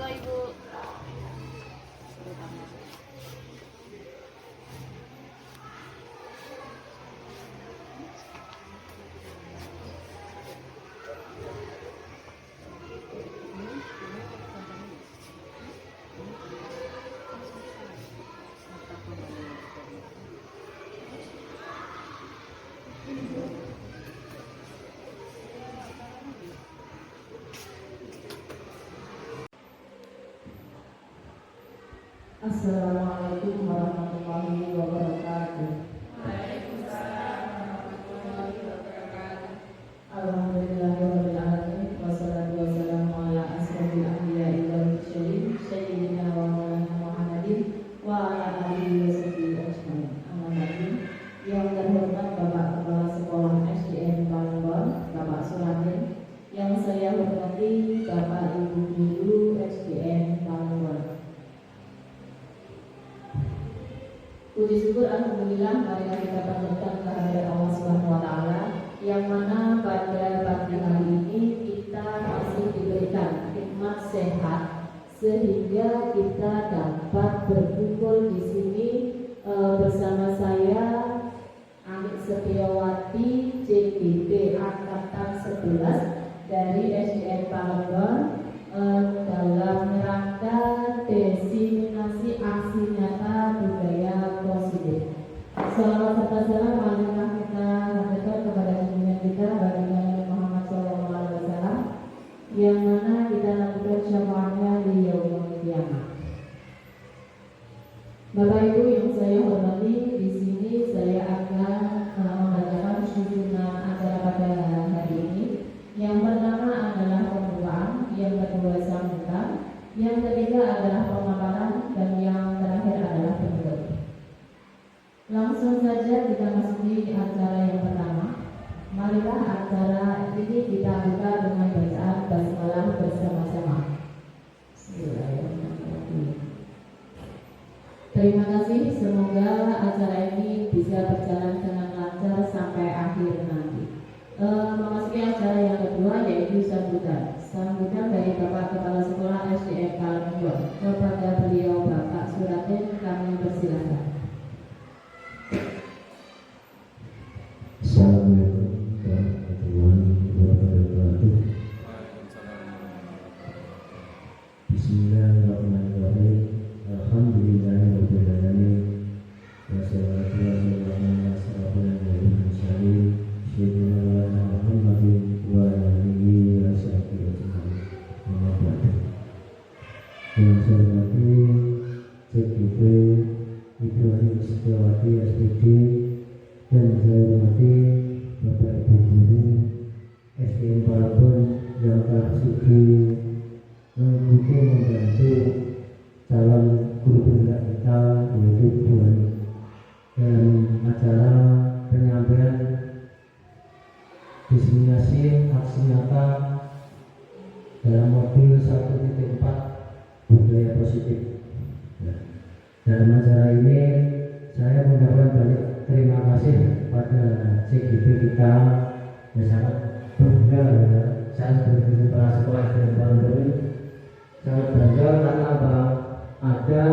Ibu. Assalamualaikum warahmatullahi wabarakatuh. Alhamdulillahirabbil alamin wassalatu wassalamu ala asrofil anbiya'i wal mursalin sayyidina wa maulana Muhammadin wa ala alihi washabihi ajmain. Amma ba'du. Yang terhormat Bapak Kepala Sekolah SDN Palembang, Bapak Suratin. Yang saya hormati Bapak Ibu Guru SDN Palembang. Puji syukur alhamdulillah marilah kita panjatkan kehadirat Allah Subhanahu wa taala yang mana pada pagi hari ini kita masih diberikan nikmat sehat sehingga kita dapat berkumpul di sini bersama saya Anik Setiawati CGP angkatan 11 dari SDN Palembang dalam rangka diseminasi aksi nyata budaya positif. Salawat serta salam marilah kita haturkan kepada junjungan kita baginda Nabi Muhammad SAW yang mana kita nantikan syafaatnya di yaumul qiyamah. Bapak Ibu yang saya hormati, di sini saya akan membacakan susunan acara pada hari ini. Yang pertama adalah pembukaan, yang kedua sambutan, yang ketiga adalah pemaparan, dan yang terakhir adalah penutup. Langsung saja kita masuki acara yang pertama. Marilah acara ini kita buka dengan bacaan basmalah bersama-sama. Bismillahirrahmanirrahim. Terima kasih, semoga acara ini bisa berjalan dengan lancar sampai akhir nanti. Memasuki acara yang kedua yaitu sambutan. Sambutan dari Bapak Kepala Sekolah SDN Palembang. Kepada beliau Bapak Suratin kami persilakan. Assalamualaikum warahmatullahi wabarakatuh. Bismillahirrahmanirrahim. Alhamdulillahirabbil alamin. Wassalatu wassalamu ala asyrofil anbiya'i wal mursalin sayyidina Muhammadin wa ala alihi wa sahbihi ajmain. Amma ba'du. Yang saya hormati CGP Ibu Anik Setiawati SPD dan saya hormati Bapak Ibu Guru SDN Palembang yang telah sudi mendukung membantu calon guru penggerak kita yaitu Bu Anik dan acara penyampaian diseminasi aksi nyata dalam modul 1.4 budaya positif. Dalam acara ini saya mengucapkan banyak terima kasih kepada CGP kita yang sangat bangga ya. Saya sebagai kepala sekolah dan Palembang sangat bangga karena ada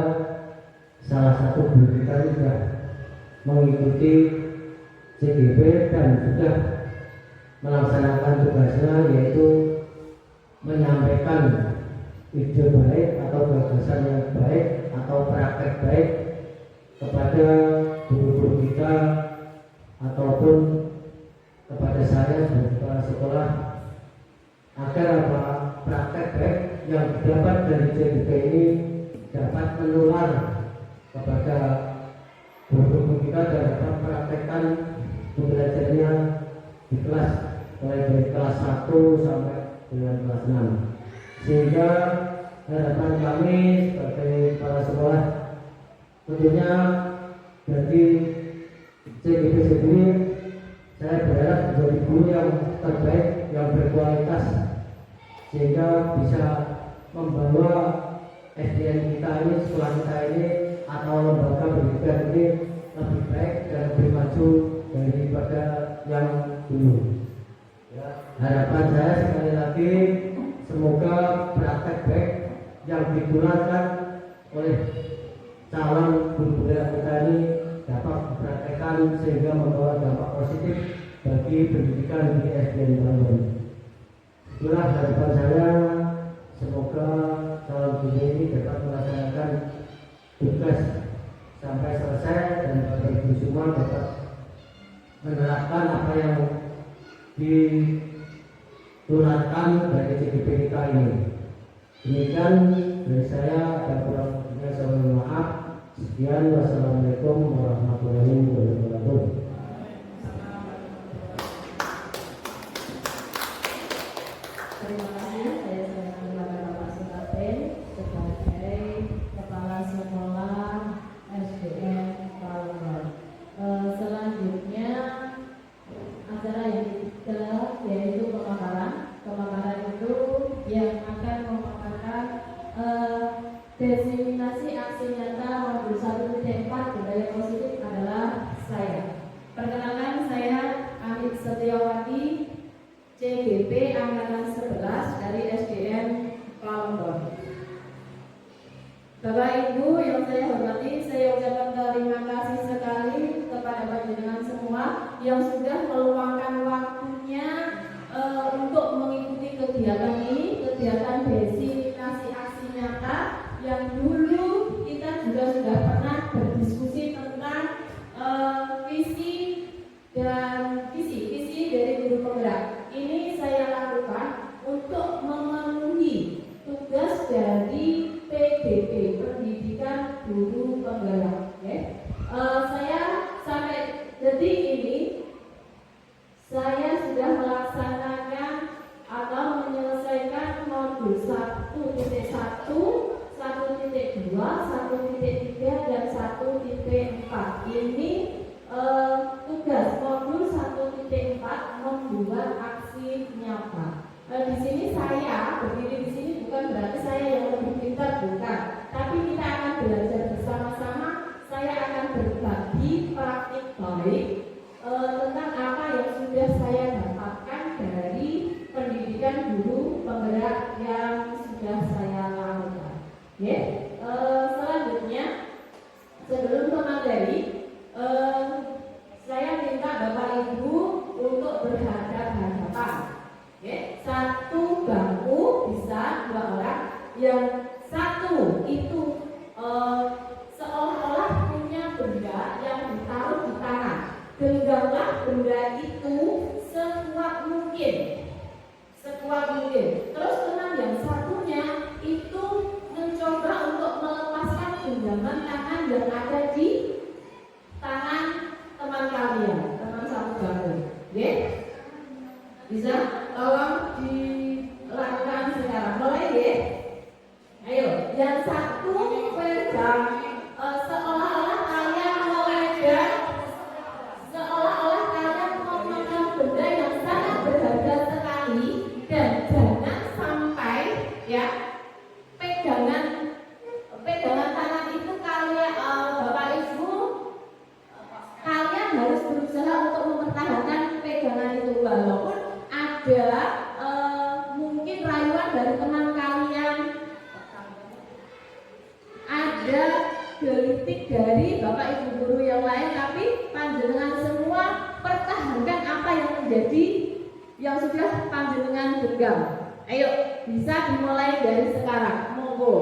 salah satu guru kita yang sudah mengikuti CGP dan sudah melaksanakan tugasnya yaitu menyampaikan ide baik atau gagasan yang baik atau praktek baik kepada guru-guru kita ataupun kepada saya sebagai kepala sekolah agar praktek baik yang dapat dari CGP ini dapat menular kepada guru-guru kita dan dapat mempraktekkan pembelajarannya di kelas mulai dari kelas 1 sampai dengan kelas 6 sehingga harapan kami sebagai kepala sekolah tentunya dari CGP sendiri saya berharap menjadi guru yang terbaik yang berkualitas sehingga bisa membawa SDN kita ini, sekolah kita ini atau lembaga pendidikan ini lebih baik dan lebih maju daripada yang dulu. Ya, harapan saya sekali lagi semoga praktek baik yang ditularkan oleh calon guru penggerak kita ini dapat dipraktekkan sehingga membawa dampak positif bagi pendidikan di SDN Balongan. Itulah harapan saya, semoga calon guru ini dapat melaksanakan tugas sampai selesai dan Bapak Ibu semua dapat menerapkan apa yang ditularkan dari CGP kita ini. Demikian dari saya, dan kurang lebihnya saya mohon maaf. Sekian, wassalamualaikum warahmatullahi wabarakatuh. Terima kasih. Saya sedang kepada Bapak Sutapen sebagai Kepala Sekolah SDN Balongan. Selanjutnya acara yang ketiga yaitu pemakaran. Pemakaran itu yang akan memaparkan diseminasi aksi nyata modul 1.4 budaya positif adalah saya. Perkenalkan, saya Amit Setiawati, CGP Angkatan 11 dari SDN Balongan. Bapak Ibu yang saya hormati, saya ucapkan terima kasih sekali kepada panjenengan semua yang sudah meluangkan waktunya untuk mengikuti kegiatan ini, kegiatan diseminasi aksi nyata yang dulu kita juga sudah pernah berdiskusi tentang visi dari guru penggerak. Ini saya lakukan untuk memenuhi tugas dari PGP, Pendidikan Guru Penggerak. Saya sampai detik ini saya sudah melaksanakan atau menyelesaikan modul 1.1, 1.2, 1.3, dan 1.4. Ini tugas modul 1.4 membuat aksi nyata. Di sini saya berdiri di sini bukan berarti saya yang lebih pintar, bukan. Tapi kita akan belajar bersama-sama. Saya akan berbagi praktik baik tentang apa yang sudah saya dapatkan dari pendidikan guru penggerak yang sudah saya lakukan. Selanjutnya, sebelum ke materi, saya minta Bapak Ibu untuk berhadapan-hadapan. Satu bangku bisa 2 orang, yang satu itu seolah-olah punya benda yang ditaruh di tangan. Genggamlah benda itu sekuat mungkin. Terus teman yang satunya itu mencoba untuk melepaskan genggaman tangan yang ada di tangan teman kalian, teman satu bangku. Bisa? Tolong dilakukan sekarang. Mulai ya. Ayo, yang satu pegang seolah-olah kalian memegang benda yang sangat berharga sekali, dan jangan sampai pegangan tangan itu kalian Bapak Ibu kalian harus berusaha untuk mempertahankan pegangan itu, walaupun ada mungkin rayuan dari teman kalian, ada gelitik dari Bapak Ibu guru yang lain, tapi panjenengan semua pertahankan apa yang menjadi yang sudah panjenengan genggam. Ayo, bisa dimulai dari sekarang. Monggo.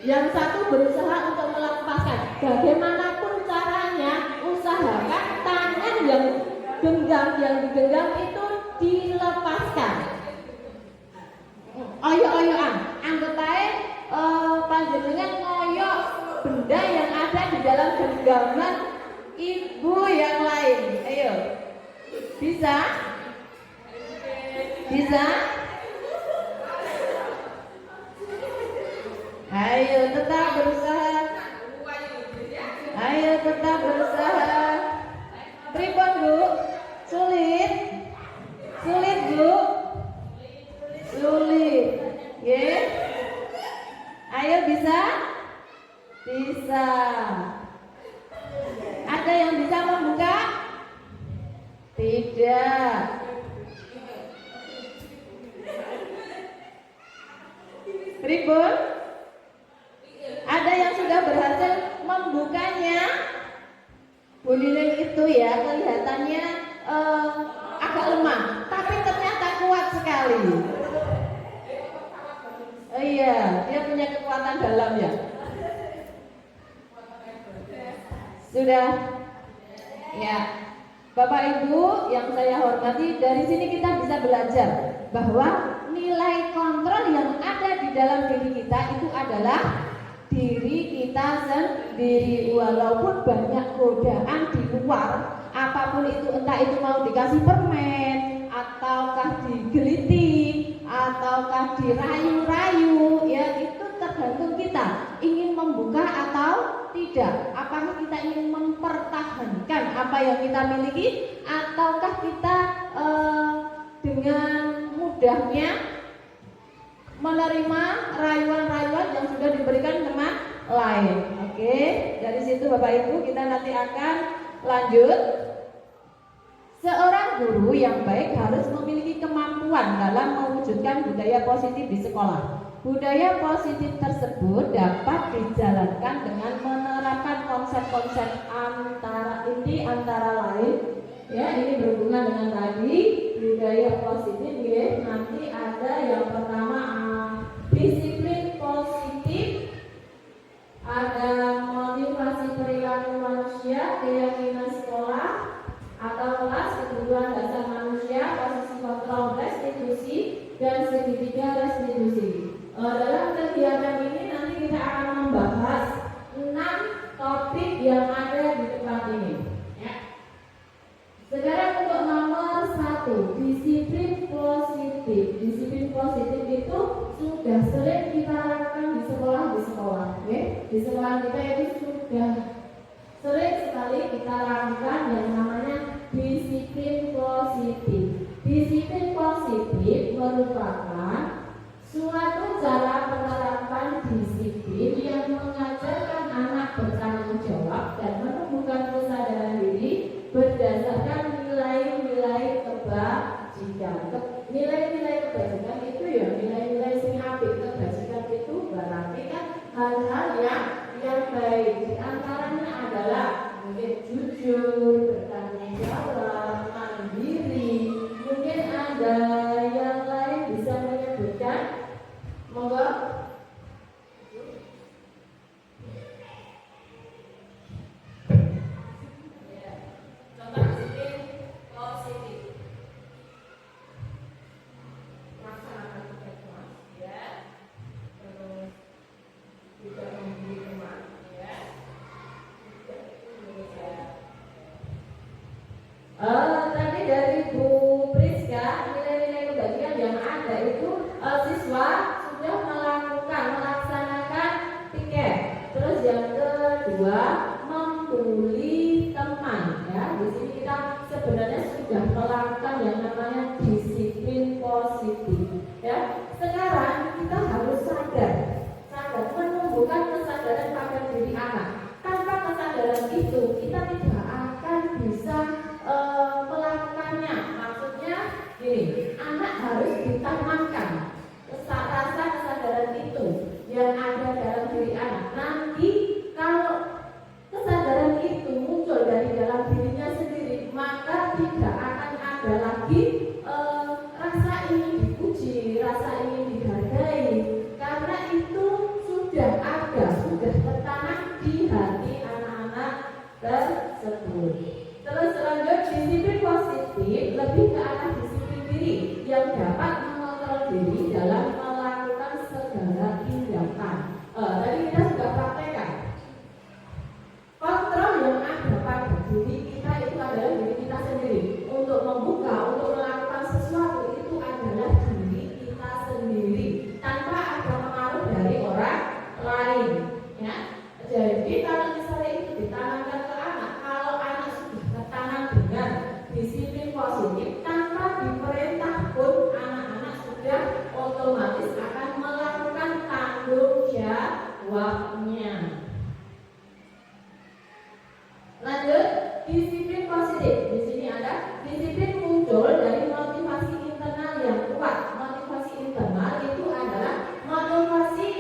Yang satu berusaha untuk melepaskan. Bagaimanapun caranya, usahakan tangan yang digenggam itu dilepaskan. Oyo-oyoan, anggap aja panjenengan ngoyok benda yang ada di dalam genggaman ibu yang lain. Ayo, bisa? Ayo tetap berusaha. Pripun Bu? Sulit Bu? Sulit. Ayo bisa? Bisa. Ada yang bisa membuka? Tidak. Pripun? Ada yang sudah berhasil membukanya. Bu Nining itu ya kelihatannya agak lemah, tapi ternyata kuat sekali. Iya, dia punya kekuatan dalam ya. Sudah, ya, Bapak Ibu yang saya hormati, dari sini kita bisa belajar bahwa nilai kontrol yang ada di dalam diri kita itu adalah diri kita sendiri. Walaupun banyak godaan di luar, apapun itu, entah itu mau dikasih permen, ataukah digelitik, ataukah dirayu-rayu, ya itu tergantung kita ingin membuka atau tidak. Apakah kita ingin mempertahankan apa yang kita miliki, ataukah kita dengan mudahnya menerima rayuan-rayuan yang sudah diberikan teman lain. Oke, dari situ Bapak Ibu kita nanti akan lanjut. Seorang guru yang baik harus memiliki kemampuan dalam mewujudkan budaya positif di sekolah. Budaya positif tersebut dapat dijalankan dengan menerapkan konsep-konsep antara lain. Ya, ini berhubungan dengan tadi budaya positif. Ya. Nanti ada yang pertama disiplin positif, ada motivasi perilaku manusia, keyakinan sekolah atau kelas, kebutuhan dasar manusia, posisi kontrol restitusi, dan segitiga restitusi. Dalam kegiatan ini nanti kita akan membahas 6 topik yang ada di tempat ini. Ya. Sekarang untuk nomor 1, disiplin positif. Disiplin positif itu sudah sering kita lakukan di sekolah. Okay? Di sekolah kita itu sudah sering sekali kita lakukan yang namanya disiplin positif. Disiplin positif merupakan suatu cara penerapan disiplin yang mengajarkan anak bertanggung jawab dan menumbuhkan kesadaran diri berdasarkan nilai-nilai kebajikan. Nilai-nilai kebajikan itu ya nilai-nilai sing apik. Kebajikan itu berarti kan hal-hal yang baik. Di antaranya adalah mungkin jujur, bertanggung jawab, mandiri. Mungkin ada yang lain bisa menyebutkan. Monggo. Contoh disiplin positif. Melaksanakan tugas kelas, ya. Terus tidak membuli teman, ya. Tadi dari Bu Priska, nilai-nilai kebajikan yang ada itu siswa sudah melaksanakan tiket. Terus yang kedua, membuli teman. Ya, di sini kita sebenarnya sudah melakukan yang namanya disiplin positif. Ya, sekarang kita harus sadar menumbuhkan kesadaran pada diri anak. Tanpa kesadaran itu kita tidak akan bisa melakukannya. Maksudnya gini, anak harus ditanamkan rasa kesadaran itu yang ada dalam diri anak. Nanti kalau kesadaran itu muncul dari dalam dirinya sendiri, maka tidak akan ada lagi rasa ingin dipuji, rasa ingin dihargai, karena itu sudah ada, sudah tertanam di hati anak-anak tersebut. Terus lanjut, disiplin positif lebih ke arah disiplin diri yang dapat mengontrol diri dalam melakukan segala tindakan. Tadi kita sudah praktekkan. Kontrol yang ada pada diri kita itu adalah diri kita sendiri. Untuk membuka, untuk melakukan sesuatu itu adalah diri kita sendiri tanpa ada pengaruh dari orang lain. Ya. Jadi kalau misalnya itu ditanamkan ke anak, kalau anak sudah tertanam dengan disiplin positif, tanpa diperintah pun anak-anak sudah otomatis akan melakukan tanggung jawabnya. Lanjut, disiplin positif. Di sini ada disiplin muncul dari motivasi internal yang kuat. Motivasi internal itu adalah motivasi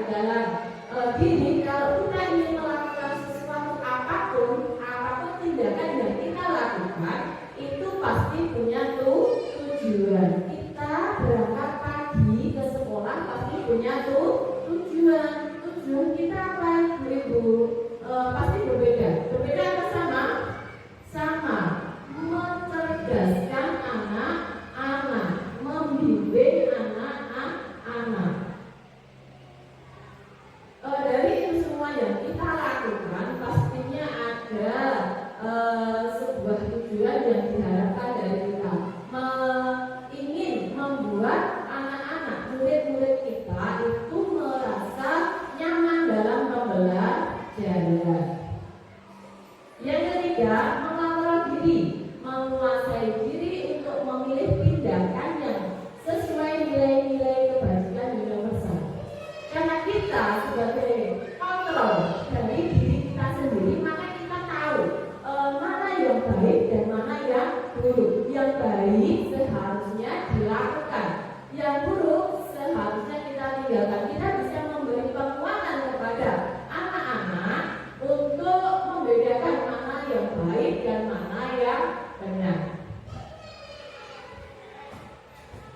dalam diri. Kalau kita ingin melakukan sesuatu apapun tindakan yang kita lakukan itu pasti punya tujuan. Kita berangkat pagi ke sekolah pasti punya tujuan. Tujuan kita apa, Ibu? Pasti berbeda. Berbeda apa sama? Sama. Mencerdaskan anak-anak, membimbing anak-anak. Dari itu semua yang kita lakukan pastinya ada sebuah tujuan yang diharapkan dari kita. Ingin membuat anak-anak, murid-murid kita itu merasa nyaman dalam pembelajaran. Yang ketiga, mengontrol diri, menguasai diri untuk memilih tindakan yang sesuai nilai-nilai kebajikan universal. Karena kita sebagai kontrol dari diri kita sendiri, maka kita tahu mana yang baik dan mana yang buruk. Yang baik seharusnya dilakukan, yang buruk seharusnya kita tinggalkan. Kita bisa memberi penguatan kepada anak-anak untuk membedakan mana yang baik dan mana yang benar.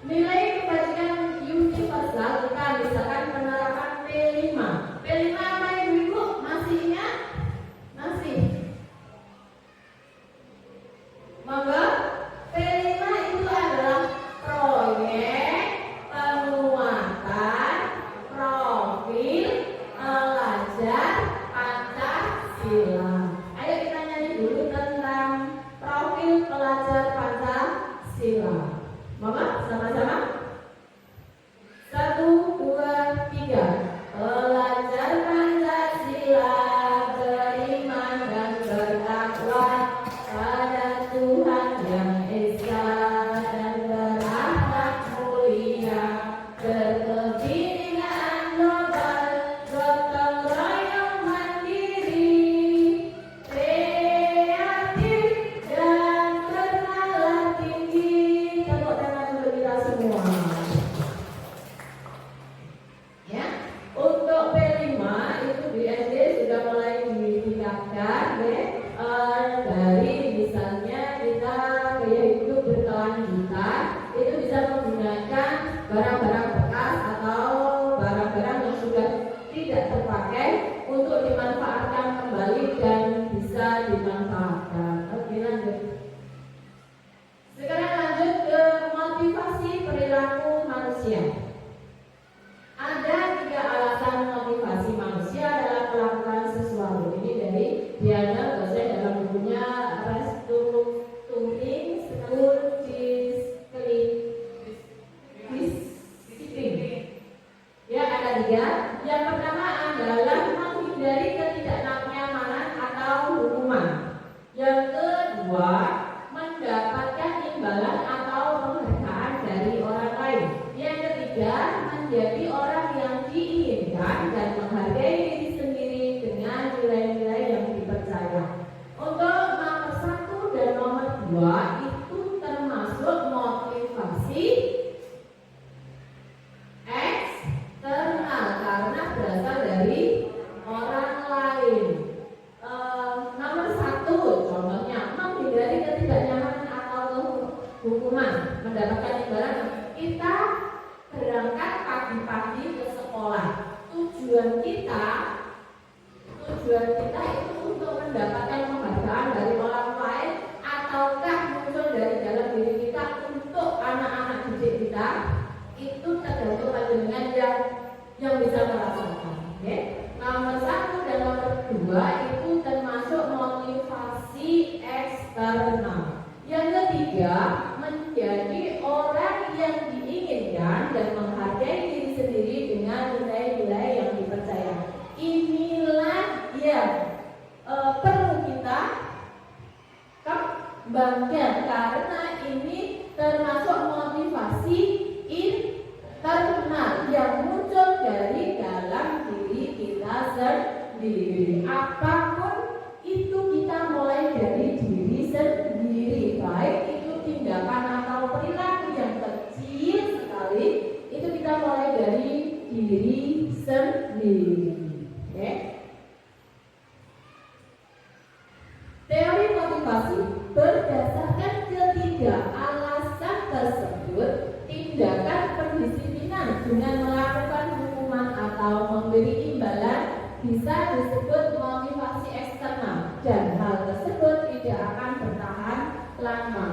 Nilai kebajikan universal kita misalkan penerapan P5. P5 apa Ibu? Masih ingat? Masih? Monggo. P5 itu adalah proyek penguatan profil pelajar Pancasila. Ayo kita nyanyi dulu tentang profil pelajar Pancasila. Mama, sama-sama. 1, 2, 3. Pelajar Pancasila beriman dan bertakwa pada Tuhan yang esa dan berakhlak mulia, berkebinekaan global, gotong royong mandiri, kreatif dan bernalar tinggi. Tepuk tangan untuk kita semua. Ya, untuk P5 itu di SD sudah mulai ditingkatkan, ya. Dari misalnya kita gaya hidup berkelanjutan, itu bisa menggunakan barang-barang bekas atau barang-barang yang sudah tidak terpakai untuk dimanfaatkan kembali dan bisa dimanfaatkan. Oke, lanjut. Sekarang lanjut ke motivasi perilaku manusia. Ada 3 alasan motivasi manusia dalam melakukan sesuatu. Ini dari Diana dosen dalam bukunya Restructuring School Discipline. Ya, ada 3. Yang pertama adalah menghindari ketidaknyamanan atau hukuman. Yang kedua, mendapatkan imbalan atau penghargaan dari orang lain. Yang ketiga, menjadi orang yang diinginkan dan menghargai diri sendiri dengan nilai-nilai yang dipercaya. Untuk nomor 1 dan nomor 2 itu termasuk motivasi eksternal karena berasal dari orang lain. Nomor 1 contohnya menghindari ketidaknyamanan atau hukuman, mendapatkan imbalan. Kita berangkat pagi-pagi ke sekolah. Tujuan kita itu untuk mendapatkan penghargaan dari orang lain ataukah muncul dari dalam diri kita untuk anak-anak didik kita. Itu tergantung panjenengan yang bisa merasakan. Okay? Nomor 1 dan nomor 2 itu termasuk motivasi eksternal. Yang ketiga, menjadi orang yang diinginkan dan menghargai diri sendiri dengan nilai-nilai yang dipercaya. Inilah yang perlu kita kembangkan karena ini termasuk motivasi internal yang muncul dari dalam diri kita sendiri. Apapun itu kita mulai dari diri sendiri, baik itu tindakan atau perilaku yang kecil sekali, itu kita mulai dari diri sendiri. sendiri. Oke? Teori motivasi berdasarkan ketiga alasan tersebut, tindakan pendisiplinan dengan melakukan hukuman atau memberi imbalan bisa disebut motivasi eksternal dan hal tersebut tidak akan bertahan lama.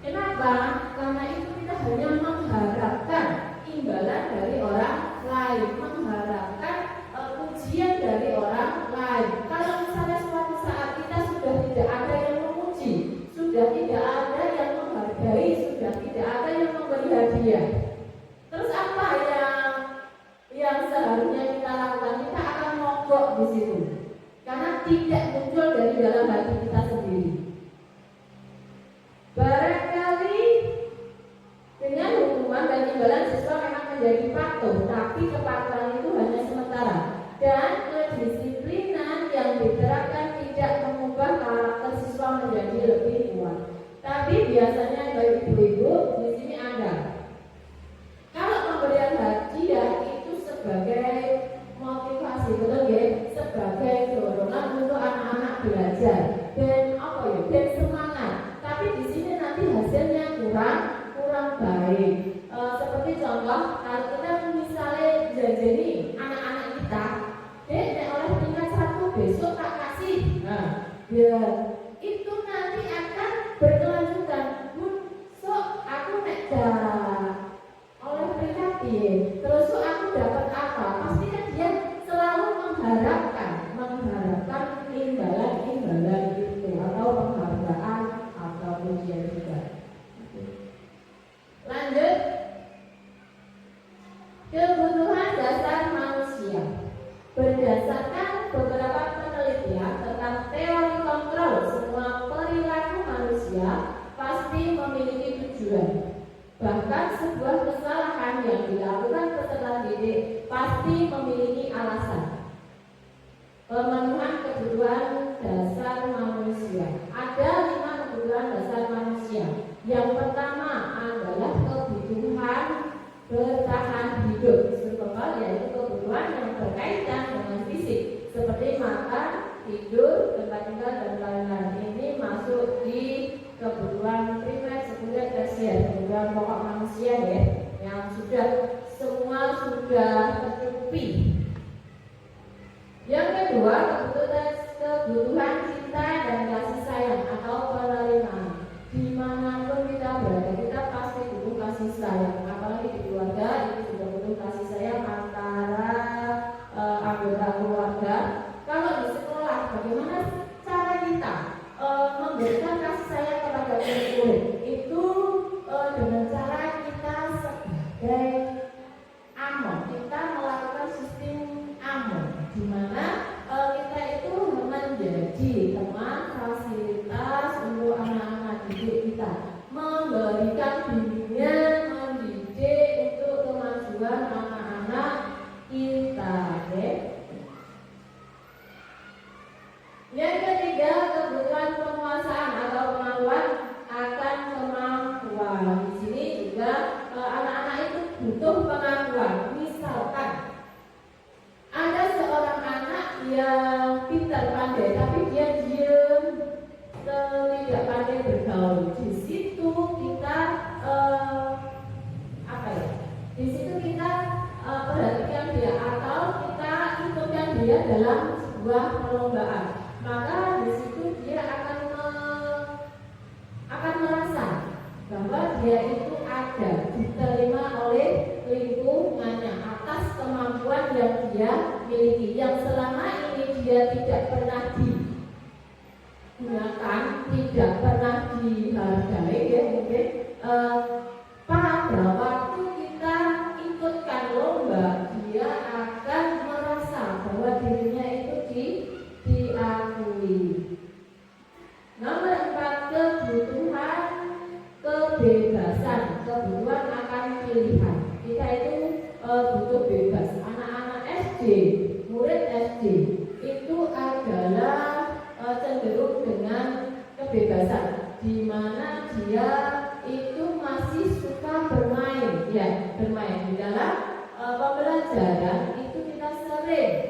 Kenapa? Karena itu kita hanya mengharapkan imbalan dari orang lain, mengharapkan pujian dari orang lain. Kalau misalnya suatu saat kita sudah tidak ada yang memuji, sudah tidak ada yang menghargai, sudah tidak ada yang memberi hadiah, terus apa yang seharusnya kita lakukan? Kita akan mogok di situ karena tidak muncul dari dalam hati kita sendiri. Barangkali dengan hukuman dan imbalan siswa memang menjadi patuh, tapi kepatuhan itu hanya sementara dan kedisiplinan yang diterapkan tidak mengubah karakter siswa menjadi lebih kuat. Tapi biasanya bagi ibu-ibu di sini ada, kalau pemberian hadiah itu sebagai motivasi, betul ya, sebagai dorongan untuk anak-anak belajar dan dan semangat. Tapi di sini nanti hasilnya kurang baik. Seperti contoh, kalau kita misalnya jajani anak-anak kita, oleh tingkat 1 besok tak kasih. Nah, ya itu nanti akan berkelanjutan. So aku oleh peringkat terus so aku dapat apa? Pasti kan dia selalu mengharapkan imbalan itu atau penghargaan atau pujian juga. Lanjut, kebutuhan dasar manusia. Berdasarkan beberapa penelitian tentang teori kontrol, semua perilaku manusia pasti memiliki tujuan. Bahkan sebuah kesalahan yang dilakukan peserta didik pasti memiliki alasan. Pemenuhan kebutuhan dasar manusia. Ada 5 kebutuhan dasar manusia. Yang pertama adalah kebutuhan bertahan hidup, yaitu kebutuhan yang berkaitan dengan fisik seperti makan, tidur, tempat tinggal dan lain-lain. Ini masuk di kebutuhan primer, sekunder, tersier, kebutuhan pokok manusia ya, yang semua sudah tercukupi. Yang kedua, kebutuhan cinta dan kasih sayang atau penerimaan. Dimanapun kita berada, kita pasti butuh kasih sayang. Apalagi di keluarga, itu juga butuh kasih sayang antara anggota keluarga. Kalau di sekolah, bagaimana cara kita memberikan kasih sayang kepada murid? Itu dengan cara kita sebagai amon, kita melakukan sistem amon, di mana kita itu menjadi teman fasilitas untuk anak-anak didik kita, memberikan bimbingan, mendidik untuk kemajuan anak-anak kita. Yang ketiga, kebutuhan penguasaan atau pengakuan akan kemampuan. Di sini juga anak-anak itu butuh pengakuan. Misalkan ada seorang anak yang pintar pandai, tapi dia diam, tidak pandai bergaul. Di situ kita Di situ kita perhatikan dia atau kita ikutkan dia dalam sebuah perlombaan. Maka di situ dia akan merasa bahwa dia itu ada, diterima oleh lingkungannya atas kemampuan yang dia miliki, yang selama ini dia tidak pernah digunakan, tidak pernah dihargai ya mungkin. Pada waktu kita ikutkan lomba, dia akan merasa bahwa dirinya itu diakui. Nomor 4, kebutuhan kebebasan, kebutuhan akan pilihan. Kita itu butuh bebas. Anak-anak SD, murid SD itu adalah cenderung dengan kebebasan, di mana dia itu masih suka bermain di dalam pembelajaran. Itu kita sering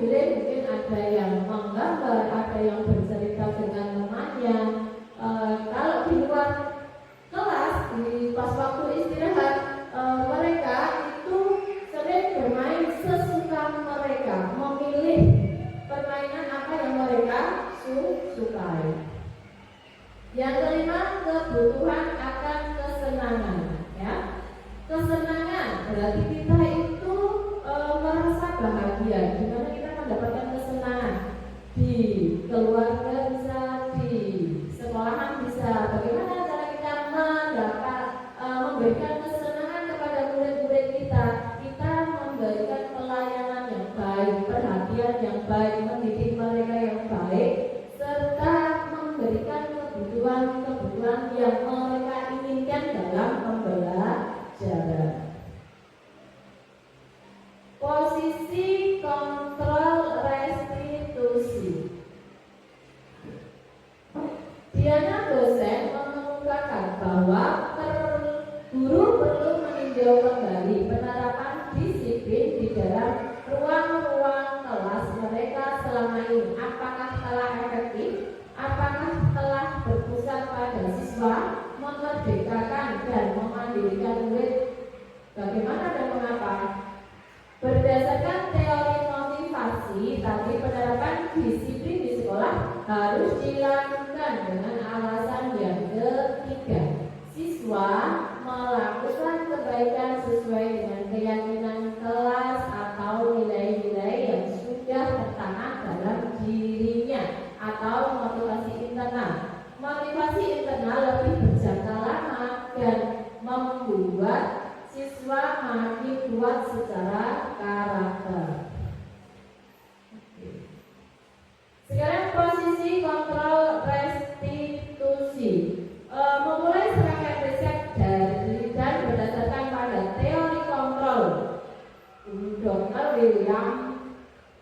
boleh mungkin ada yang menggambar, ada yang bercerita dengan temannya. Kalau di luar kelas, di pas waktu istirahat, mereka itu sering bermain sesuka mereka, memilih permainan apa yang mereka sukai. Yang kelima, kebutuhan akan kesenangan, ya. Kesenangan berarti kita itu merasa bahagia, di mana kita mendapatkan kesenangan di keluarga bisa, di sekolahan bisa. Bagaimana cara kita memberikan kesenangan kepada murid-murid kita? Kita memberikan pelayanan yang baik, perhatian yang baik, mendidik mereka yang baik, serta memberikan kebutuhan yang mereka inginkan dalam pembelajaran. Posisi kontrol restitusi. Diana dosen mengemukakan bahwa guru perlu meninjau kembali penerapan disiplin di dalam ruang-ruang kelas mereka selama ini. Apakah telah efektif? Apakah telah berpusat pada siswa, memerdekakan dan memandirikan murid? Bagaimana dan mengapa? Berdasarkan teori motivasi, tadi penerapan disiplin di sekolah harus dilakukan dengan alasan yang ketiga. Siswa melakukan kebaikan sesuai dengan keyakinan kelas atau nilai-nilai yang sudah tertanam dalam dirinya, atau motivasi internal. Motivasi internal lebih berjangka lama dan membuat siswa makin kuat secara karakter. Sekarang posisi kontrol restitusi. Memulai serangkaian riset dan berdasarkan pada teori kontrol, Dr. William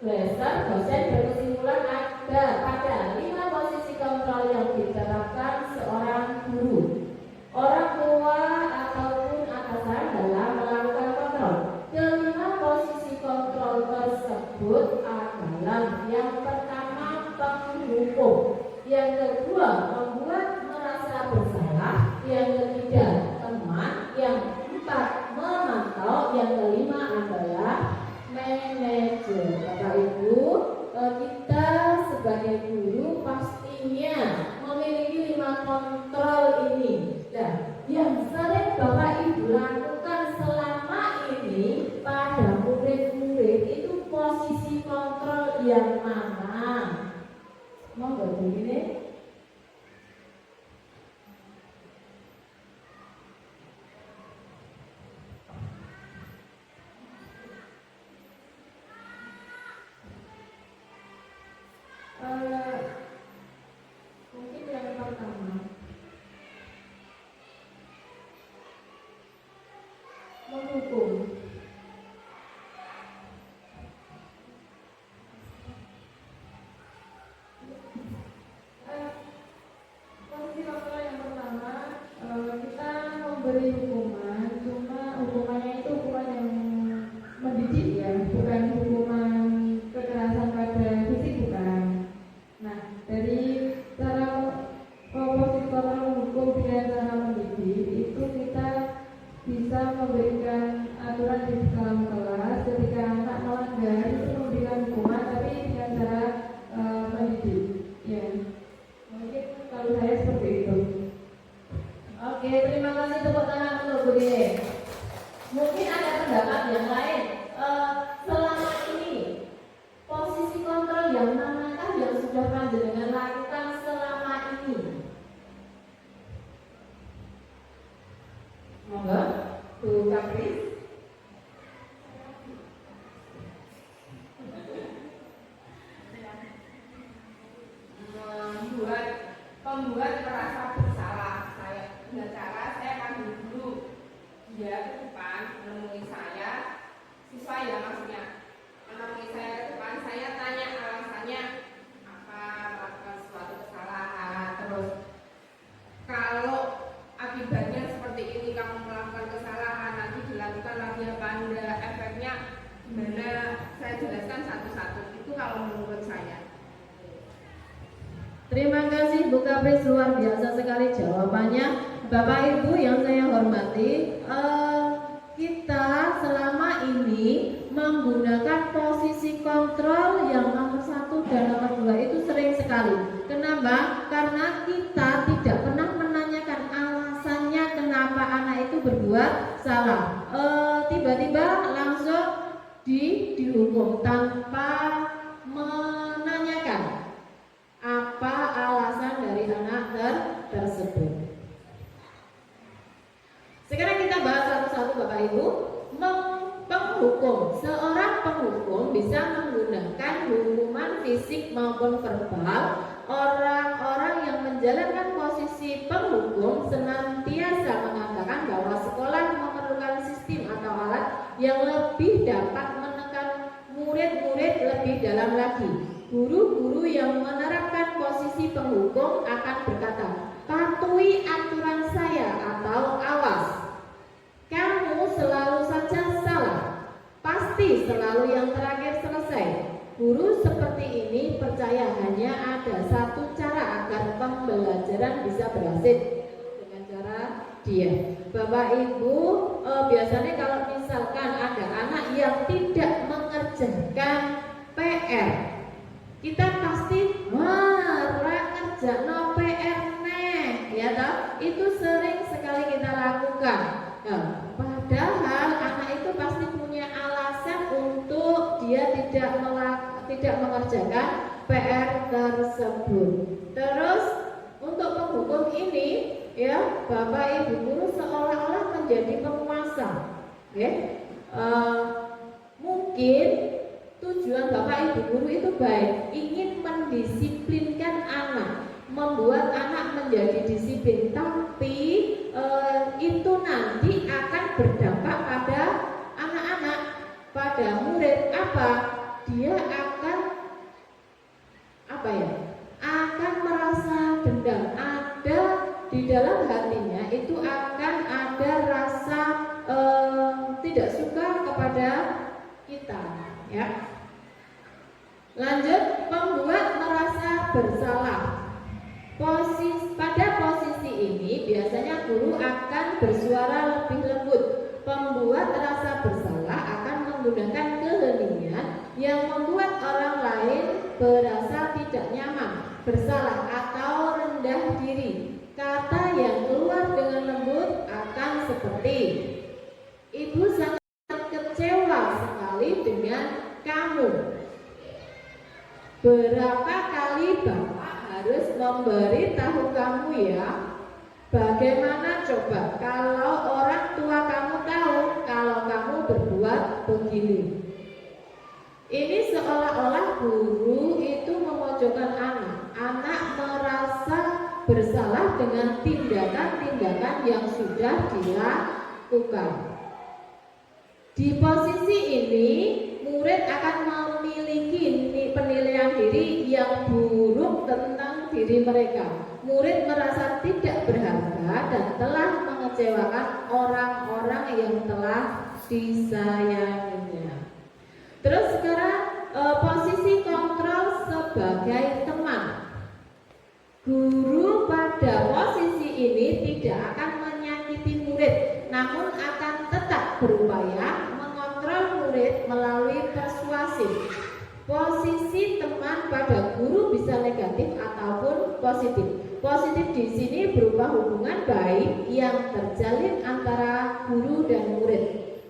Glasser, dosen, berkesimpulan pada 5 posisi kontrol yang diterapkan seorang guru, orang tua ataupun atasan dalam melakukan kontrol. Kelima posisi kontrol tersebut adalah: yang pertama, penghukum; yang kedua, membuat merasa bersalah; yang ketiga, teman; yang keempat, memantau; yang kelima adalah manajer. Bapak Ibu, kita sebagai guru pastinya memiliki 5 kontrol ini. Dan yang sering Bapak Ibu lakukan selama ini pada murid-murid itu posisi kontrol yang mana? Monggo begini. Mungkin yang pertama, menghukum. Posisi kontrol yang pertama, kita memberi hukuman, cuma hukumannya itu hukuman yang mendidik, ya, bukan hukuman kekerasan pada fisik, bukan. Nah, dari cara posisi kontrol menghukum dengan cara mendidik itu kita bisa memberikan aturan di dalam kelas. Ketika anak melanggar itu memberikan hukuman, tapi dengan cara mendidik, ya. Mungkin kalau saya seperti itu. Oke, terima kasih, tepuk tangan untuk Bu Dine. Mungkin ada pendapat yang lain. Selama ini posisi kontrol yang manakah yang sudah panjenengan lakukan selama ini? Monggo, Bu Kapris. Membuat merasa bersalah saya dengan cara saya panggil dulu dia ke depan menemui saya, siswa ya maksudnya menemui saya ke depan, saya tanya alasannya apa, melakukan suatu kesalahan, terus kalau akibatnya seperti ini, kamu melakukan kesalahan, nanti dilakukan lagi apa enggak, efeknya gimana, saya jelaskan satu-satu. Itu kalau menurut saya. Terima kasih Bu Kapris, luar biasa sekali jawabannya. Bapak Ibu yang saya hormati, kita selama ini menggunakan posisi kontrol yang nomor 1 dan nomor 2 itu sering sekali. Kenapa? Karena kita tidak pernah menanyakan alasannya kenapa anak itu berbuat salah. Tiba-tiba langsung dihukum tanpa menanyakan apa alasan dari anak tersebut. Sekarang kita bahas satu-satu Bapak Ibu. Penghukum, seorang penghukum bisa menggunakan hukuman fisik maupun verbal. Orang-orang yang menjalankan posisi penghukum senantiasa mengatakan bahwa sekolah memerlukan sistem atau alat yang lebih dapat menekan murid-murid lebih dalam lagi. Guru-guru yang menerapkan posisi penghukum akan berkata, patuhi aturan saya atau awas. Kamu selalu saja salah. Pasti selalu yang terakhir selesai. Guru seperti ini percaya hanya ada satu cara agar pembelajaran bisa berhasil, dengan cara dia. Bapak Ibu, biasanya kalau misalkan ada anak yang tidak mengerjakan PR, kita pasti ngerjakan PR nih, ya toh? Itu sering sekali kita lakukan. Padahal anak itu pasti punya alasan untuk dia tidak mengerjakan PR tersebut. Terus untuk penghukum ini, ya Bapak Ibu guru seolah-olah menjadi penguasa. Mungkin tujuan Bapak Ibu guru itu baik, ingin mendisiplinkan anak, membuat anak menjadi disiplin, tapi itu nanti akan berdampak pada anak-anak, pada murid. Dia akan akan merasa dendam, ada di dalam hatinya itu akan ada rasa tidak suka kepada kita, ya. Lanjut, membuat merasa bersalah. Pada posisi ini biasanya guru akan bersuara lebih lembut. Pembuat rasa bersalah akan menggunakan keheningan yang membuat orang lain berasa tidak nyaman, bersalah atau rendah diri. Kata yang keluar dengan lembut akan seperti, Ibu sangat kecewa sekali dengan kamu. Berapa kali Bapak harus memberi tahu kamu ya? Bagaimana coba kalau orang tua kamu tahu kalau kamu berbuat begini? Ini seolah-olah guru itu memojokkan anak. Anak merasa bersalah dengan tindakan-tindakan yang sudah dilakukan. Di posisi ini, murid akan memiliki penilaian diri yang buruk tentang diri mereka. Murid merasa tidak berharga dan telah mengecewakan orang-orang yang telah disayanginya. Terus sekarang posisi kontrol sebagai teman. Guru pada posisi ini tidak akan menyakiti murid, namun akan tetap berupaya mengontrol murid melalui persuasif. Posisi teman pada guru bisa negatif ataupun positif. Positif di sini berupa hubungan baik yang terjalin antara guru dan murid.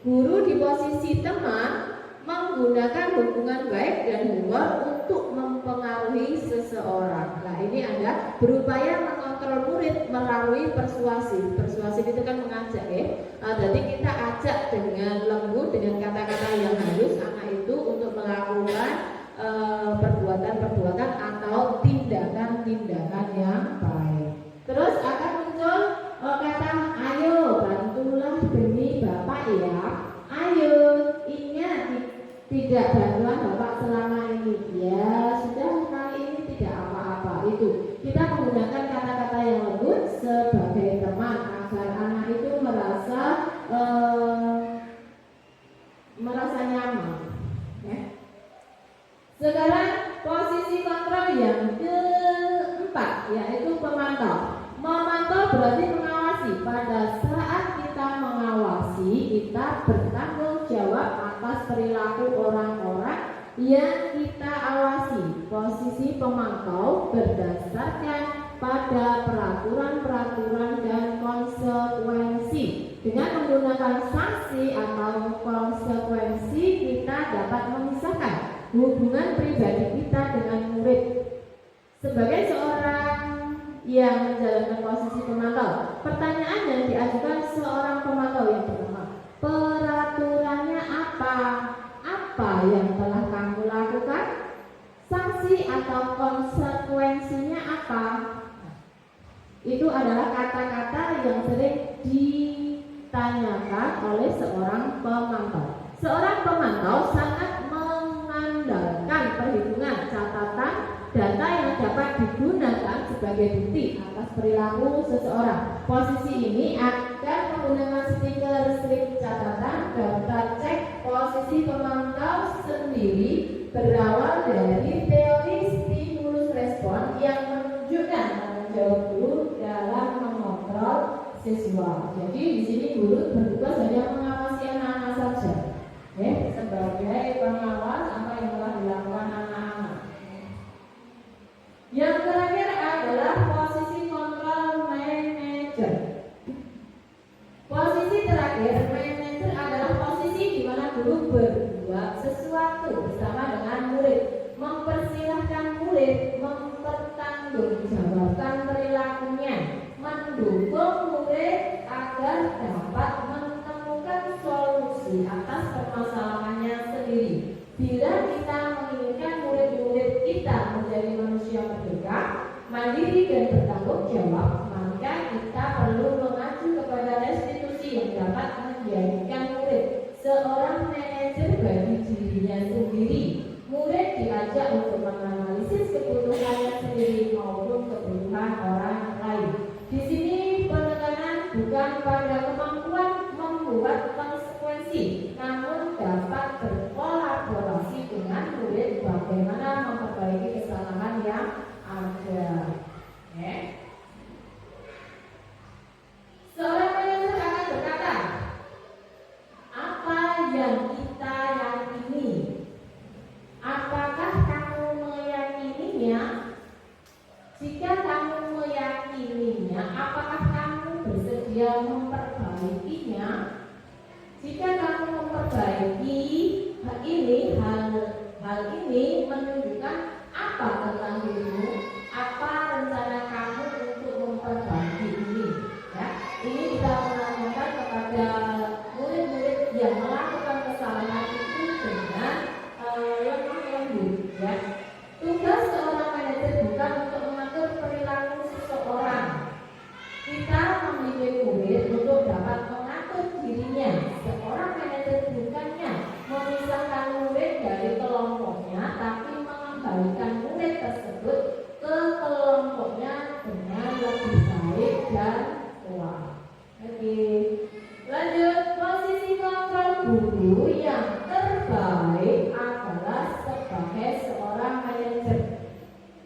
Guru di posisi teman menggunakan hubungan baik dan humor untuk mempengaruhi seseorang. Nah, ini Anda berupaya mengontrol murid melalui persuasif. Persuasif itu kan mengajak, ya. Jadi kita ajak dengan lembut, dengan kata-kata yang halus anak itu untuk melakukan perbuatan-perbuatan atau tindakan-tindakan yang baik. Terus akan muncul kata, ayo bantulah demi Bapak ya. Ayo, ingat tidak bantuan Bapak selama ini. Ya sudah, kali ini tidak apa-apa. Itu kita menggunakan kata-kata yang lembut sebagai teman agar anak itu merasa nyaman, ya. Sekarang posisi kontrol yang keempat yaitu pemantau. Memantau berarti mengawasi. Pada saat kita mengawasi, kita bertanggung jawab atas perilaku orang-orang yang kita awasi. Posisi pemantau berdasarkan pada peraturan-peraturan dan konsekuensi. Dengan menggunakan sanksi atau konsekuensi, kita dapat memisahkan hubungan pribadi kita dengan murid. Sebagai seorang yang menjalankan posisi pemantau, pertanyaan yang diajukan seorang pemantau yang pertama, peraturannya apa? Apa yang telah kamu lakukan? Sanksi atau konsekuensinya apa? Itu adalah kata-kata yang sering ditanyakan oleh seorang pemantau. Seorang pemantau sangat mengandalkan perhitungan, catatan, data yang dapat digunakan sebagai bukti atas perilaku seseorang. Posisi ini akan menggunakan stiker catatan. Daftar cek posisi pemantau sendiri berawal dari teori stimulus respon yang menunjukkan tanggung jawab guru dalam mengontrol siswa. Jadi di sini guru bertugas hanya mengawasi anak-anak saja, sebagai pengawas apa yang telah dilakukan anak-anak. Yang terakhir adalah posisi kontrol manajer. Posisi terakhir manajer adalah posisi di mana guru berbuat sesuatu bersama dengan murid, mempersilahkan murid mempertanggungjawabkan perilakunya, mendukung murid agar dapat menemukan solusi atas permasalahannya sendiri. Bila kita menginginkan murid-murid kita menjadi manusia merdeka, mandiri dan bertanggung jawab, maka kita perlu mengacu kepada restitusi yang dapat menjadikan murid seorang manajer bagi dirinya sendiri. Murid diajak untuk menganalisis kebutuhannya sendiri maupun kebutuhan orang lain. Di sini penekanan bukan pada kemampuan membuat konsekuensi, namun dapat berkolaborasi dengan murid bagaimana memperbaiki kesalahan yang ada. Seorang manajer akan berkata, apa yang kita yakini? Apakah kamu meyakininya? Jika kamu meyakininya, apakah kamu bersedia memperbaikinya? Jika kamu memperbaiki hal ini menunjukkan apa tentang dirimu? Apa rencana kamu untuk memperbaiki ini? Ya, ini kita menanyakan kepada murid-murid yang melakukan kesalahan itu dengan lemah lembut. Ya, tugas seorang manajer bukan untuk mengatur perilaku seseorang. Kita membimbing murid untuk dapat mengatur dirinya. Seorang manajer bukannya memisahkan murid dari kelompoknya, tapi mengembalikan murid tersebut ke kelompoknya dengan lebih baik dan kuat. Oke, lanjut. Posisi kontrol guru yang terbaik adalah sebagai seorang manajer.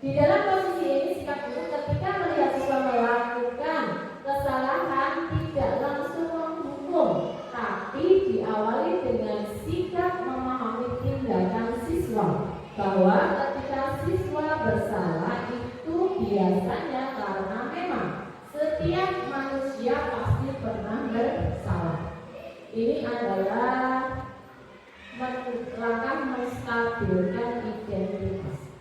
Di dalam posisi ini, sikap guru ketika melihat siswa melakukan kesalahan tidak langsung menghukum, tapi diawali dengan sikap memahami tindakan siswa, bahwa ketika siswa bersalah itu biasanya karena memang setiap manusia pasti pernah bersalah. Ini adalah langkah menstabilkan identitas.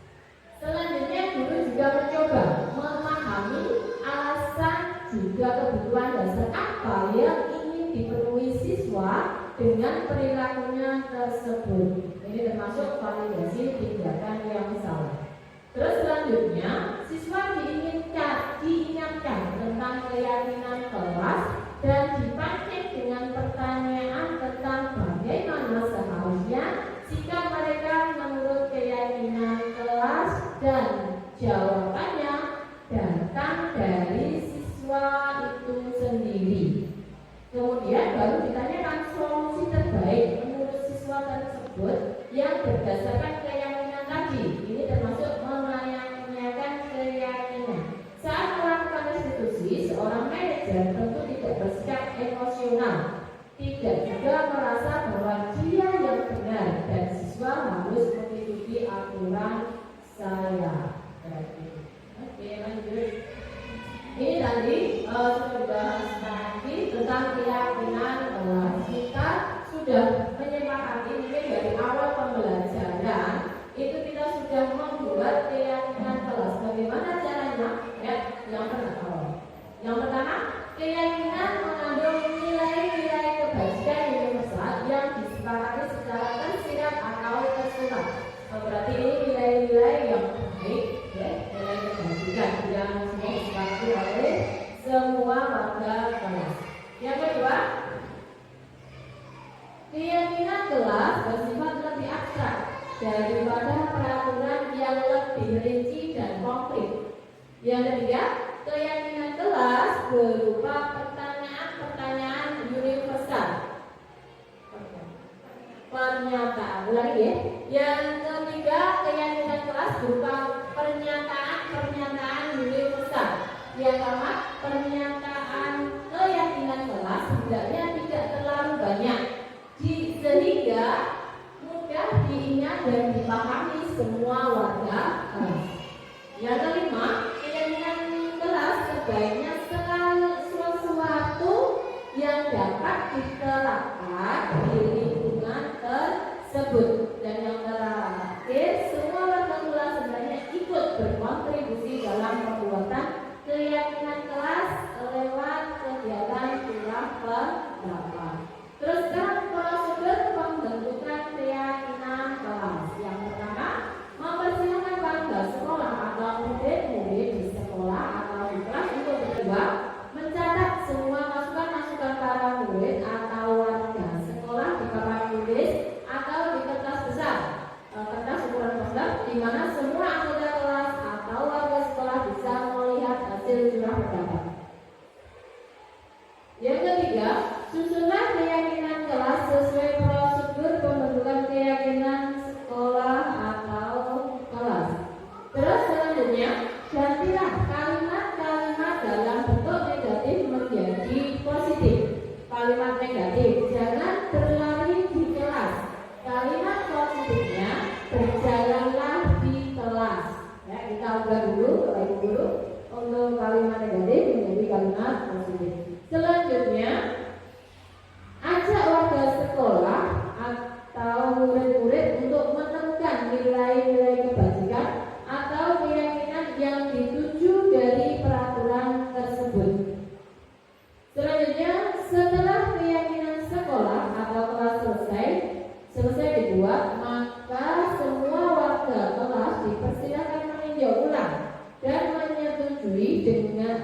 Selanjutnya, guru juga mencoba memahami alasan juga kebutuhan dasar apa yang ingin dipenuhi siswa dengan perilakunya tersebut. Ini termasuk validasi tindakan yang salah. Terus selanjutnya, siswa diingatkan tentang keyakinan kelas dan dipancing dengan pertanyaan tentang bagaimana seharusnya sikap mereka menurut keyakinan kelas, dan jawabannya datang dari siswa itu sendiri. Kemudian baru ditanyakan solusi terbaik menurut siswa tersebut yang berdasarkan keyakinan tadi. mengikuti aturan saya. Oke, lanjut. Ini tadi sudah dibahas tadi tentang keyakinan kelas. Kita sudah menyepakati mungkin dari awal pembelajaran itu kita sudah membuat keyakinan kelas. Bagaimana caranya? Ya, yang pertama. Yang pertama, keyakinan mengandung nilai-nilai kebajikan universal yang disepakati secara tersirat atau tersurat. Berarti ini nilai-nilai yang baik, ya, nilai kebajikan yang semua disepakati oleh semua warga kelas. Yang kedua, keyakinan kelas bersifat lebih abstrak daripada peraturan yang lebih rinci dan konkret. Yang ketiga, keyakinan kelas berupa pertanyaan-pertanyaan universal. Pernyataan lagi ya. Yang ketiga, keyakinan kelas berupa pernyataan universal. Yang keempat, pernyataan keyakinan kelas hendaknya tidak terlalu banyak sehingga mudah diingat dan dipahami semua warga kelas. Yang kelima, keyakinan kelas sebaiknya sesuatu yang dapat diterapkan di lingkungan tersebut. Dan yang terakhir, semua warga kelas sebenarnya ikut berkontribusi dalam pembuatan keyakinan kelas lewat kegiatan curah pendapat. Terus sekarang prosedur pembentukan keyakinan kelas. Yang pertama, mempersilahkan warga sekolah atau murid-murid di sekolah atau di kelas untuk berdua mencatat semua masukan-masukan para murid atau warga sekolah di papan tulis atau di kertas besar, kertas ukuran besar, di mana semua anggota kelas atau warga sekolah bisa melihat hasil curah pendapat. Yang ketiga, susunan keyakinan kelas sesuai prosedur pembentukan keyakinan sekolah atau kelas. Terus selanjutnya, gantilah kalimat-kalimat dalam bentuk negatif menjadi positif. Kalimat negatif, jangan berlari di kelas. Kalimat positifnya, berjalanlah di kelas. Ya, kita ubah dulu, Bapak Ibu Guru, untuk kalimat negatif menjadi kalimat positif. Selanjutnya, ajak warga sekolah atau murid-murid untuk menemukan nilai-nilai kebajikan atau keyakinan yang dituju dari peraturan tersebut. Selanjutnya, setelah keyakinan sekolah atau kelas selesai dibuat, maka semua warga kelas dipersilakan meninjau ulang dan menyetujui dengan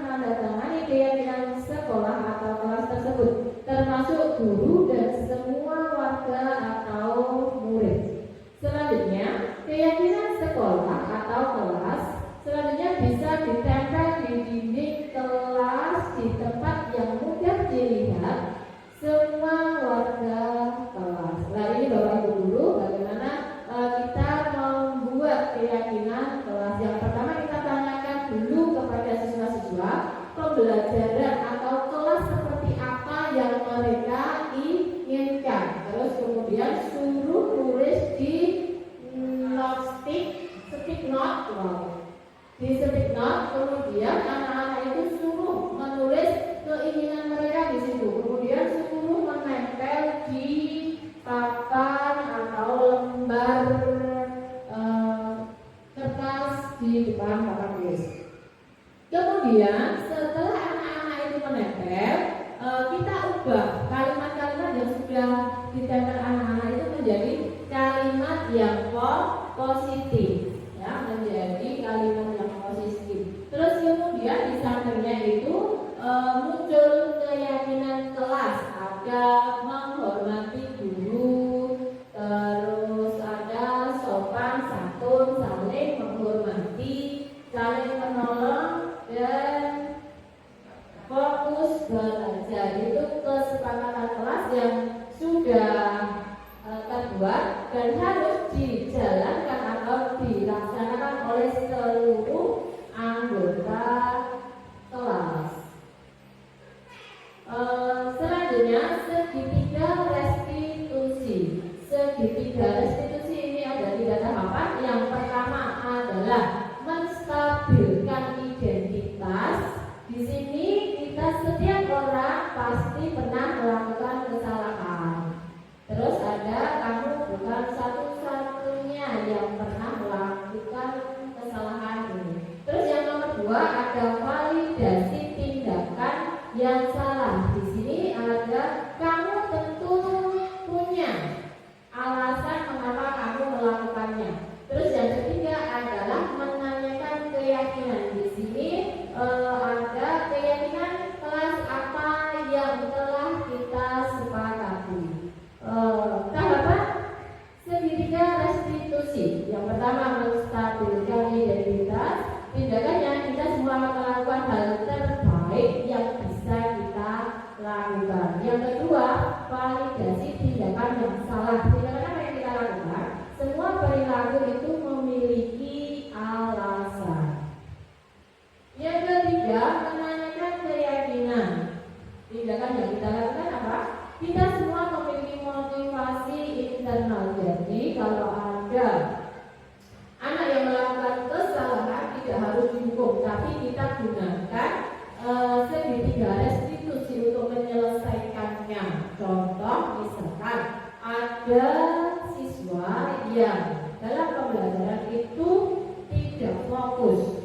menandatangani keyakinan sekolah atau kelas tersebut, termasuk guru dan semua warga atau murid. Selanjutnya, keyakinan sekolah atau kelas selanjutnya bisa ditempel di dinding kelas di tempat yang mudah dilihat semua warga kelas. Nah, ini Bapak Ibu Guru, bagaimana kita membuat keyakinan kelas. Yang pertama, kita tanyakan dulu kepada siswa-siswa pembelajaran atau kelas seperti apa yang mereka inginkan. Terus kemudian suruh tulis di stick note, kemudian anak-anak itu suruh menulis keinginan mereka di situ. Kemudian suruh menempel di papan atau lembar kertas di depan papan tulis. Kemudian setelah anak-anak itu menempel, kita ubah kalimat-kalimat yang sudah ditempel anak-anak itu menjadi kalimat yang positif, ya, menjadi kalimat yang positif. Terus kemudian di sampingnya itu muncul keyakinan kelas, ada menghormati guru, terus ada sopan santun, saling menghormati, saling menolong, dan fokus belajar. Itu kesepakatan kelas yang sudah terbuat dan harus dijalankan atau dilaksanakan oleh seluruh anggota kelas. Selanjutnya, segitiga resti yang pernah melakukan kesalahan ini. Terus yang nomor 2 ada validasi tindakan yang salah. Di sini ada kamu tentu punya alasan mengapa kamu melakukannya. Terus yang ketiga adalah menanyakan keyakinan. Di sini ada keyakinan kelas apa yang telah kita sepakati. Tahapan segitiga restitusi. Yang pertama menstabilkan identitas. Tindakannya kita semua melakukan hal terbaik yang bisa kita lakukan. Yang kedua, validasi tindakan yang salah. Tindakan apa yang kita lakukan? Semua perilaku itu memiliki alasan. Yang ketiga, menanyakan keyakinan. Tindakan yang kita lakukan apa? Kita semua memiliki motivasi internal. Jadi kalau ada anak yang melakukan kesalahan tidak harus dihukum, tapi kita gunakan segitiga restitusi untuk menyelesaikannya. Contoh misalkan ada siswa yang dalam pembelajaran itu tidak fokus,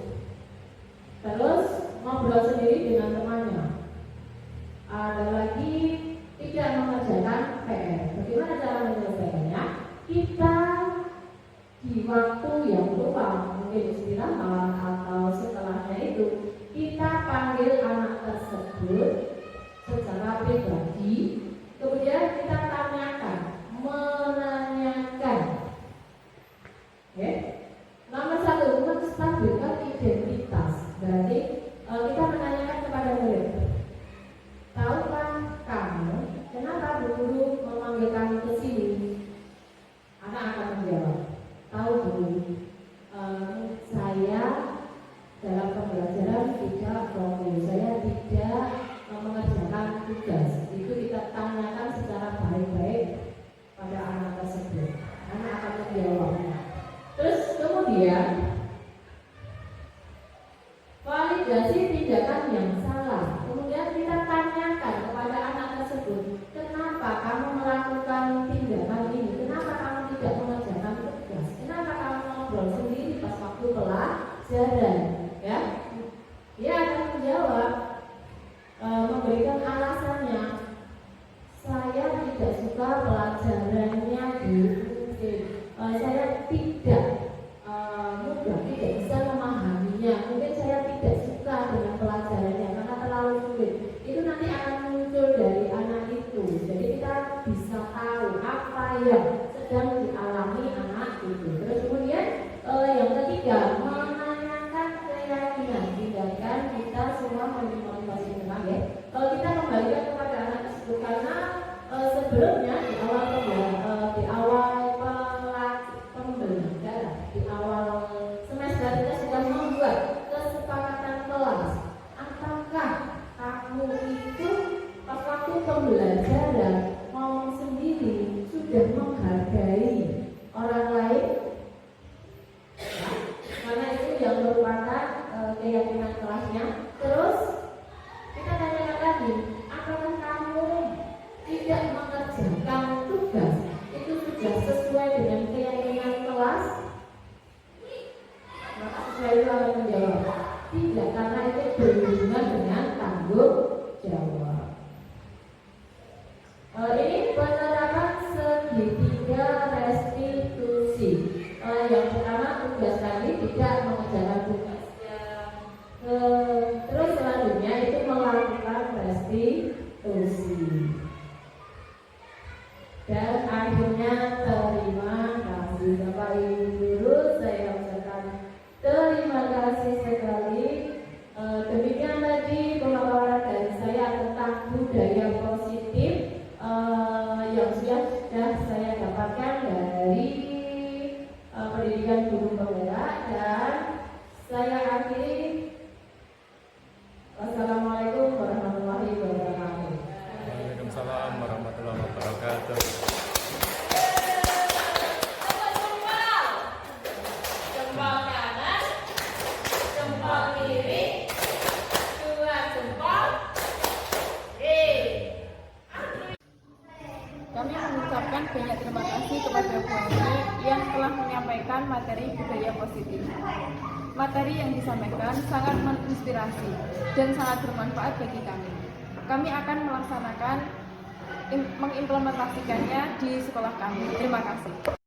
terus ngobrol sendiri dengan temannya. Ada lagi tidak mengerjakan PR. Bagaimana cara menyelesaikannya? Kita di waktu yang luang, mungkin istirahat atau setelahnya itu, kita panggil anak tersebut secara pribadi, kemudian kita tanyakan, menanyakan. Oke? Nomor 1, menstabilkan identitas. Berarti kita menanyakan kepada murid, tahukah kamu kenapa Bu Guru memanggil kamu ke sini? Anak akan menjawab, tahu Bu, saya dalam pembelajaran tidak fokus, saya tidak mengerjakan tugas. Itu kita tanyakan secara baik-baik pada anak tersebut. Anak akan menjawab. Terus kemudian validasi tindakan yang salah. Kemudian kita tanyakan kepada anak tersebut, kenapa kamu melakukan tindakan ini? Kenapa kamu tidak mengerjakan tugas? Kenapa kamu ngobrol sendiri pas waktu pelajaran? Ya, dia akan menjawab, memberikan alasannya. Saya tidak suka pelajarannya Bu. Saya tidak mudah, tidak bisa memahaminya. Mungkin saya tidak suka dengan pelajarannya karena terlalu sulit. Itu nanti akan muncul dari anak itu. Jadi kita bisa tahu apa yang sedang dialami anak itu. Terus kemudian yang ketiga, menanyakan keyakinan. Tindakan kita semua memotivasi tenang ya. Kalau kita kembalikan kepada anak tersebut, karena sebelumnya di awal pembelajaran, di awal semester kita sudah membuat kesepakatan kelas. Apakah kamu itu pas waktu pembelajaran ngomong sendiri sudah menghargai orang lain? Ya, karena itu yang merupakan keyakinan kelasnya. Terus kita tanyakan lagi, apakah kamu tidak mengerjakan tugas itu sudah sesuai dengan keyakinan kelas? Maka siswa itu akan menjawab tidak, karena itu berhubungan dengan tanggung jawab. Ini penerapan segitiga restitusi. Yang pertama, tugas tadi tidak mengerjakan tugas. Terus selanjutnya itu melakukan restitusi. Dan akhirnya terima kasih. Bapak Ibu Guru, saya ucapkan terima kasih sekali. Demikian tadi pemaparan dari saya tentang budaya positif yang sudah saya dapatkan dari pendidikan guru penggerak, dan saya akhiri. Wassalamualaikum warahmatullahi wabarakatuh. Waalaikumsalam warahmatullahi wabarakatuh. Jempol kanan, jempol kiri, dua jempol. Kami mengucapkan banyak terima kasih kepada Bu Ani yang telah menyampaikan menyampaikan materi budaya positif. Materi yang disampaikan sangat menginspirasi dan sangat bermanfaat bagi kami. Kami akan mengimplementasikannya di sekolah kami. Terima kasih.